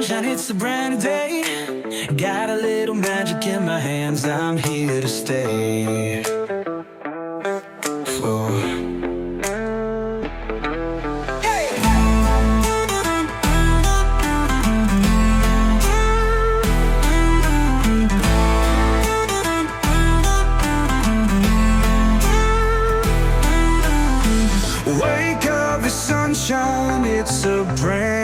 sunshine, it's a brand new day. Got a little magic in my hands, I'm here to stay. Oh. Wake up, the sunshine, it's a brand